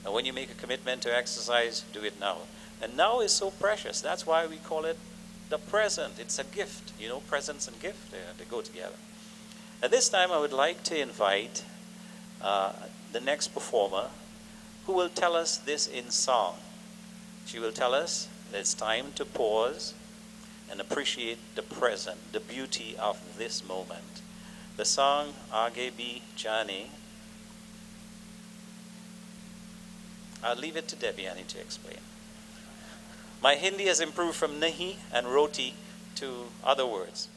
And when you make a commitment to exercise, do it now. And now is so precious. That's why we call it the present. It's a gift. You know, presents and gift, they go together. At this time, I would like to invite the next performer who will tell us this in song. She will tell us that it's time to pause and appreciate the present, the beauty of this moment. The song Aage Bhi Jane. I'll leave it to Devyani to explain. My Hindi has improved from nahi and roti to other words.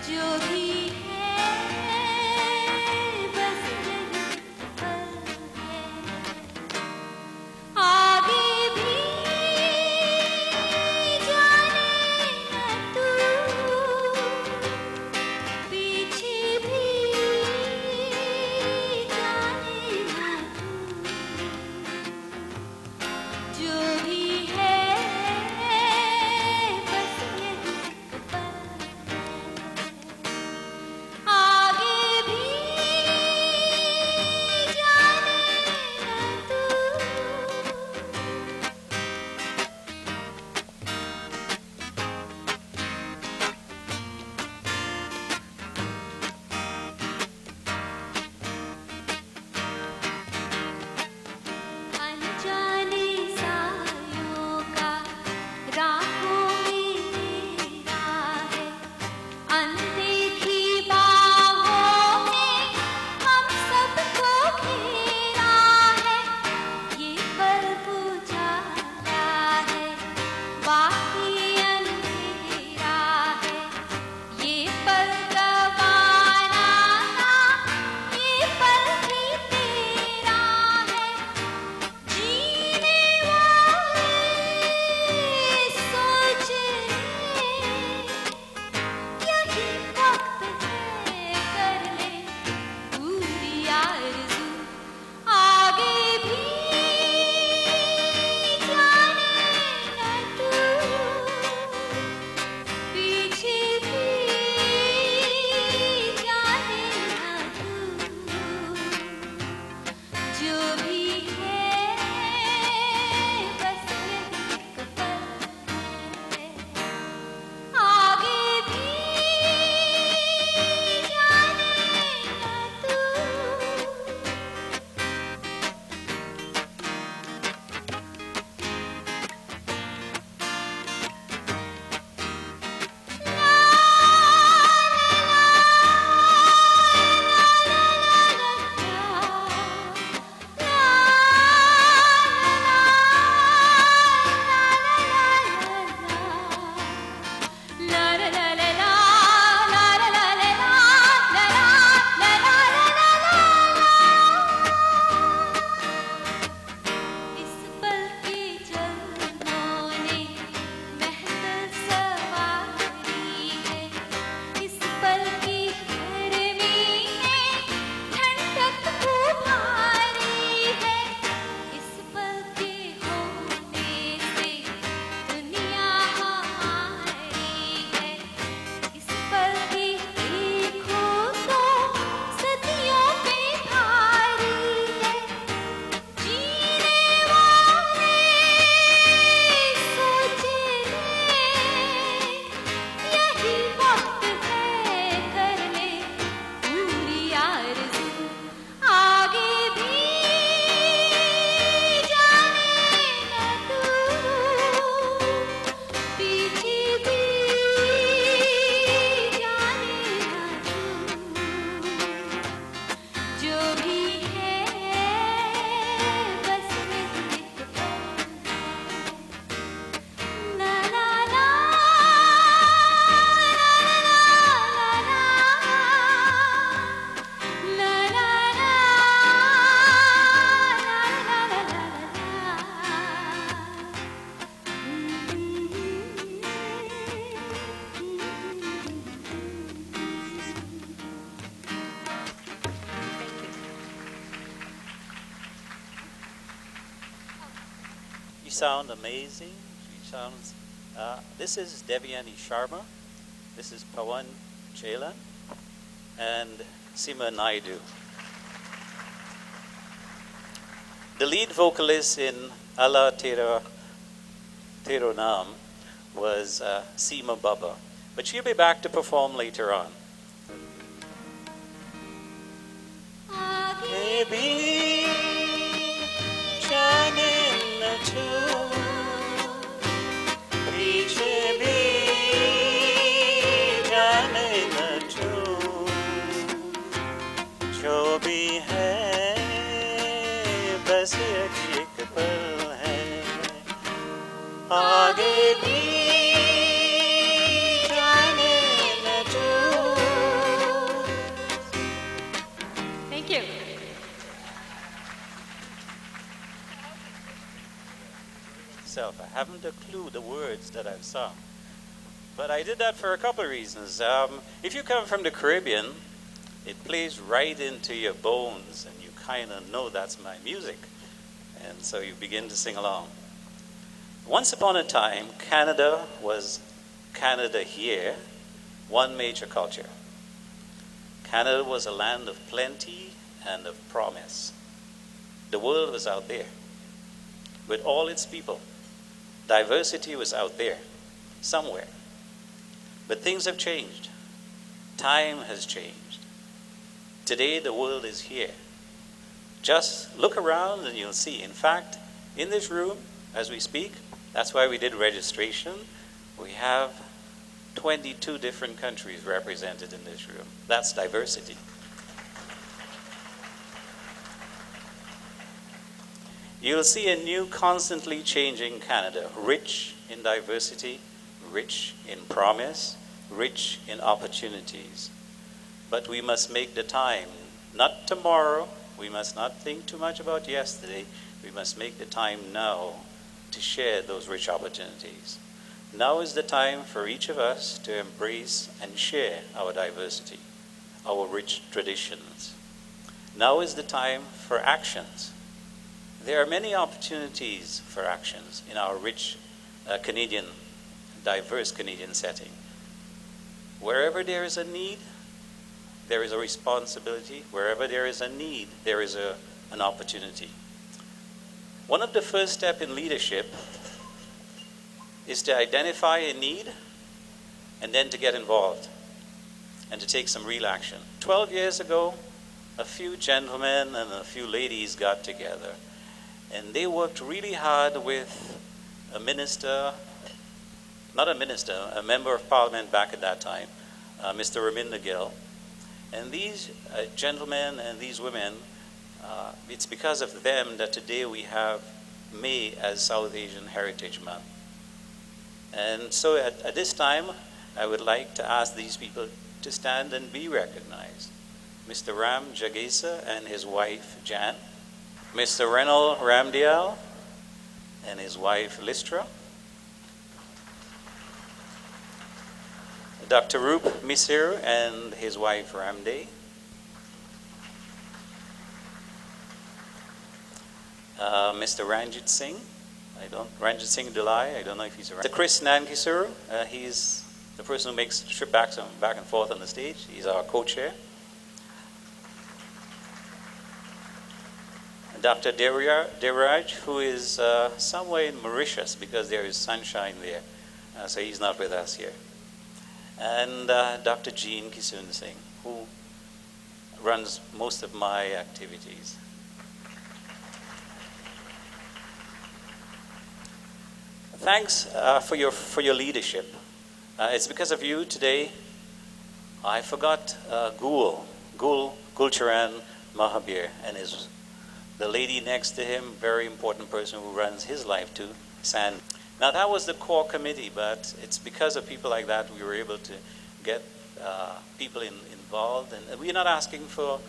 जो भी है sound amazing. She sounds. This is Devyani Sharma. This is Pawan Chelan and Seema Naidu. The lead vocalist in Allah Tero Nam was Seema Baba, but she'll be back to perform later on. Thank you. I haven't a clue the words that I've sung, but I did that for a couple of reasons. If you come from the Caribbean, it plays right into your bones, and you kind of know that's my music, and so you begin to sing along. Once upon a time, Canada was Canada here, one major culture. Canada was a land of plenty and of promise. The world was out there with all its people. Diversity was out there somewhere. But things have changed. Time has changed. Today the world is here. Just look around and you'll see. In fact, in this room, as we speak, that's why we did registration. We have 22 different countries represented in this room. That's diversity. You'll see a new, constantly changing Canada, rich in diversity, rich in promise, rich in opportunities. But we must make the time, not tomorrow. We must not think too much about yesterday. We must make the time now to share those rich opportunities. Now is the time for each of us to embrace and share our diversity, our rich traditions. Now is the time for actions. There are many opportunities for actions in our rich diverse Canadian setting. Wherever there is a need, there is a responsibility. Wherever there is a need, there is an opportunity. One of the first steps in leadership is to identify a need and then to get involved and to take some real action. 12 years ago, a few gentlemen and a few ladies got together, and they worked really hard with a minister, not a minister, a member of parliament back at that time, Mr. Raminda Gill. And these gentlemen and these women, it's because of them that today we have May as South Asian Heritage Month. And so at this time, I would like to ask these people to stand and be recognized. Mr. Ram Jagesa and his wife, Jan. Mr. Renal Ramdial and his wife, Listra. Dr. Roop Misir and his wife, Ramde. Mr. Ranjit Singh. Ranjit Singh Dulai, I don't know if he's around. Mr. Chris Nankisuru, he's the person who makes the trip back and forth on the stage. He's our co-chair. Dr. Devraj, who is somewhere in Mauritius because there is sunshine there, so he's not with us here. And Dr. Jean Kisun Singh, who runs most of my activities. Thanks for your leadership. It's because of you today. I forgot Gulcharan Mahabir and the lady next to him, very important person who runs his life too, San. Now that was the core committee, but it's because of people like that we were able to get people involved. And we're not asking for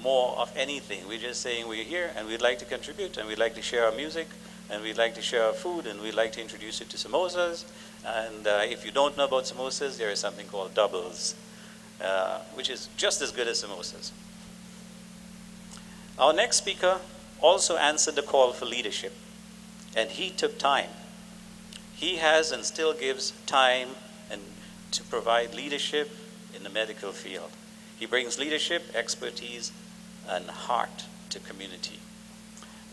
more of anything. We're just saying we're here and we'd like to contribute and we'd like to share our music and we'd like to share our food and we'd like to introduce you to samosas. And if you don't know about samosas, there is something called doubles, which is just as good as samosas. Our next speaker also answered the call for leadership. And he took time. He has and still gives time and to provide leadership in the medical field. He brings leadership, expertise, and heart to community.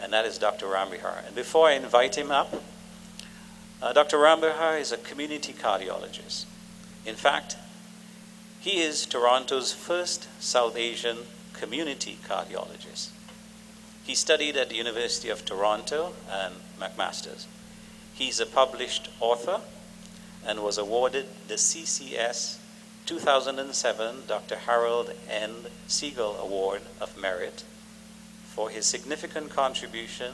And that is Dr. Rambihar. And before I invite him up, Dr. Rambihar is a community cardiologist. In fact, he is Toronto's first South Asian community cardiologist. He studied at the University of Toronto and McMaster's. He's a published author and was awarded the CCS 2007 Dr. Harold N. Siegel Award of Merit for his significant contribution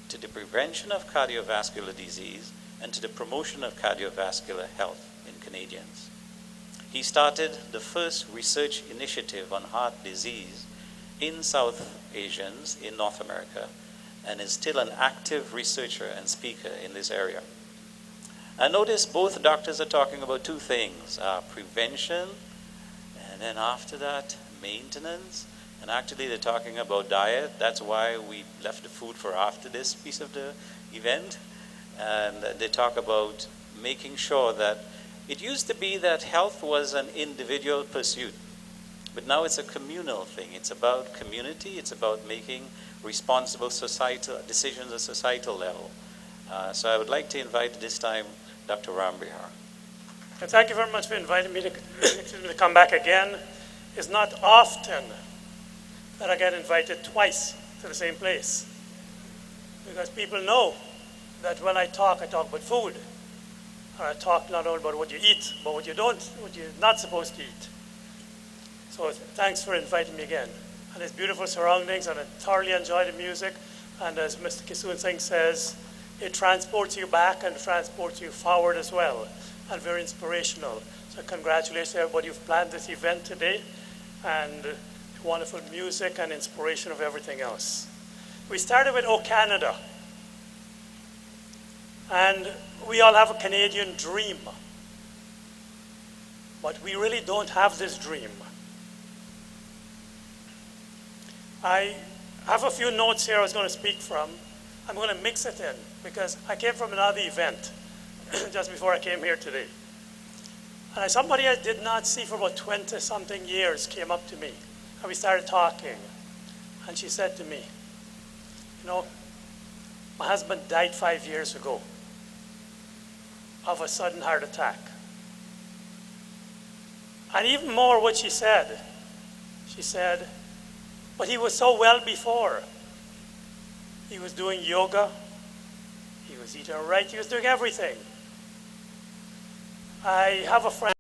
to the prevention of cardiovascular disease and to the promotion of cardiovascular health in Canadians. He started the first research initiative on heart disease in South Asians in North America and is still an active researcher and speaker in this area. I notice both doctors are talking about two things, prevention, and then after that, maintenance. And actually they're talking about diet. That's why we left the food for after this piece of the event. And they talk about making sure that it used to be that health was an individual pursuit, but now it's a communal thing. It's about community. It's about making responsible societal decisions at societal level. So I would like to invite this time Dr. Rambihar. Thank you very much for inviting me to come back again. It's not often that I get invited twice to the same place, because people know that when I talk about food. And I talk not only about what you eat, but what you're not supposed to eat. So thanks for inviting me again. And it's beautiful surroundings, and I thoroughly enjoy the music. And as Mr. Kisun Singh says, it transports you back and transports you forward as well, and very inspirational. So congratulations to everybody who've planned this event today, and wonderful music and inspiration of everything else. We started with O Canada, and we all have a Canadian dream, but we really don't have this dream. I have a few notes here I was going to speak from. I'm going to mix it in because I came from another event just before I came here today. And somebody I did not see for about 20-something years came up to me, and we started talking. And she said to me, you know, my husband died 5 years ago of a sudden heart attack. And even more what she said, but he was so well before. He was doing yoga, he was eating right, he was doing everything. I have a friend